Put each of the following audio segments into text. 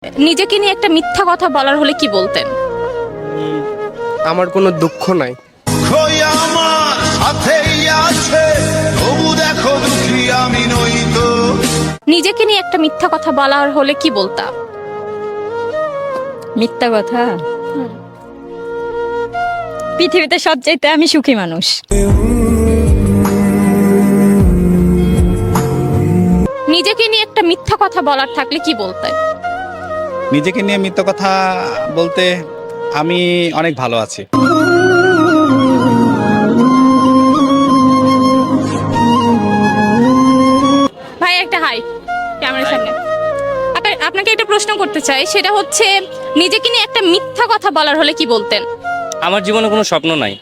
নিজেকে নিয়ে একটা মিথ্যা কথা বলার হলে কি বলতেন? আমার কোনো দুঃখ নাই। দুঃখই আমার সাথেই আছে, তবু দেখো দুঃখী আমি নই তো। নিজেকে নিয়ে একটা মিথ্যা কথা বলার হলে কি বলতা? মিথ্যা কথা? পৃথিবীতে সবচাইতে আমি সুখী মানুষ। নিজেকে নিয়ে একটা মিথ্যা কথা বলার থাকলে কি বলতে? নিজেকে নিয়ে মিথ্যা কথা বলতে আমি অনেক ভালো আছি। ভাই একটা হাই ক্যামেরার সামনে। আপনাকে একটা প্রশ্ন করতে চাই, সেটা হচ্ছে নিজেকে নিয়ে একটা মিথ্যা কথা বলার হলে কি বলতেন? আমার জীবনে কোনো স্বপ্ন নাই।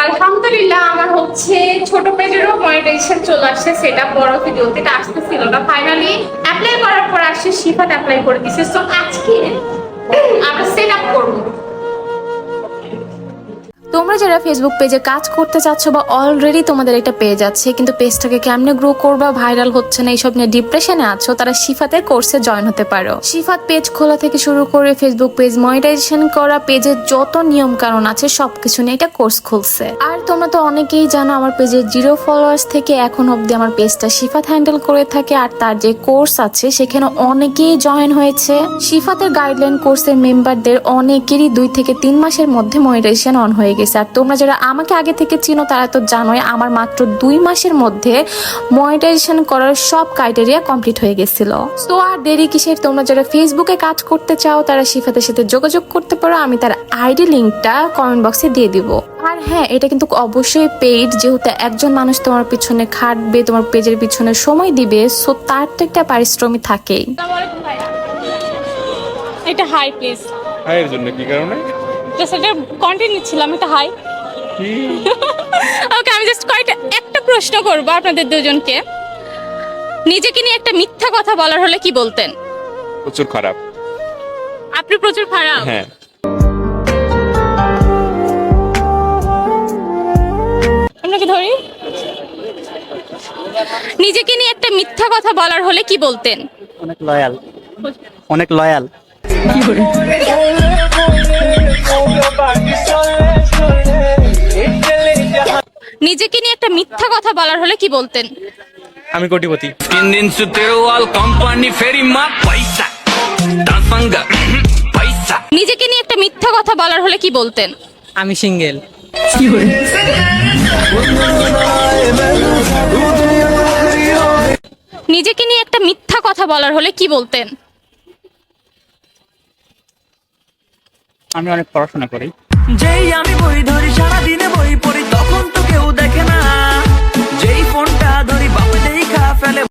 আলহামদুলিল্লাহ, আমার হচ্ছে ছোট পেজেরও মনিটাইজেশন চলে আসছে। সেটা বড় ভিডিওতে এটা আসতেছিল না, ফাইনালি অ্যাপ্লাই করার পর আসছে, শিফাত অ্যাপ্লাই করে দিছে। সো আজকে আমরা সেট আপ করবো। তোমরা যারা ফেসবুক পেজে কাজ করতে চাচ্ছ বা অলরেডি তোমাদের একটা পেজ আছে কিন্তু পেজটাকে কেমনে গ্রো করবা, ভাইরাল হচ্ছে না, এইসব নিয়ে ডিপ্রেশনে আছো, তারা শিফাতের কোর্সে জয়েন হতে পারো। শিফাত পেজ খোলা থেকে শুরু করে ফেসবুক পেজ মনিটাইজেশন করা, পেজের যত নিয়ম কানুন আছে সবকিছু নিয়ে এটা কোর্স খুলছে। আর তোমরা তো অনেকেই জানো আমার পেজের 0 ফলোয়ার্স থেকে এখন অব্দি আমার পেজটা শিফাত হ্যান্ডেল করে থাকে। আর তার যে কোর্স আছে সেখানে অনেকেই জয়েন হয়েছে। শিফাতের গাইডলাইন কোর্সের মেম্বারদের অনেকেরই 2 থেকে 3 মাসের মধ্যে মনিটাইজেশন অন হয়ে গেছে। আর তোমরা যারা আমাকে আগে থেকে চিনো তারা তো জানোই আমার মাত্র 2 মাসের মধ্যে মনিটাইজেশন করার সব ক্রাইটেরিয়া কমপ্লিট হয়ে গেছিল। তো আর দেরি কিসের? তোমরা যারা ফেসবুকে কাজ করতে চাও তারা শিফাতের সাথে যোগাযোগ করতে পারো, আমি তার আইডি লিংকটা কমেন্ট বক্সে দিয়ে দিব। আর হ্যাঁ, এটা কিন্তু অবশ্যই পেইড, যেহেতু একজন মানুষ তোমার পিছনে খাটবে, তোমার পেজের পিছনে সময় দিবে, সো তার তো একটা পারিশ্রমিক থাকেই। এটা হাই প্লিজ। হাইয়ের জন্য কি কারণে? জাস্ট এটা কন্টেন্ট নিচ্ছিলাম, এটা হাই। ওকে, আমি জাস্ট একটা প্রশ্ন করব আপনাদের দুজনকে। নিজেকে নিয়ে একটা মিথ্যা কথা বলার হলে কি বলতেন? প্রচুর খারাপ। আপনি প্রচুর খারাপ? হ্যাঁ। আপনাকে ধরি। নিজেকে নিয়ে একটা মিথ্যা কথা বলার হলে কি বলতেন? অনেক লয়াল, অনেক লয়াল। নিজেকে নিয়ে একটা মিথ্যা কথা বলার হলে কি বলতেন? আমি কোটিপতি। নিজেকে নিয়ে একটা মিথ্যা কথা বলার হলে কি বলতেন? আমি সিঙ্গেল। নিজেকে নিয়ে একটা মিথ্যা কথা বলার হলে কি বলতেন? আমি অনেক পড়াশোনা করি। যেই আমি বই ধরি সারাদিনে বই পড়ি, তখন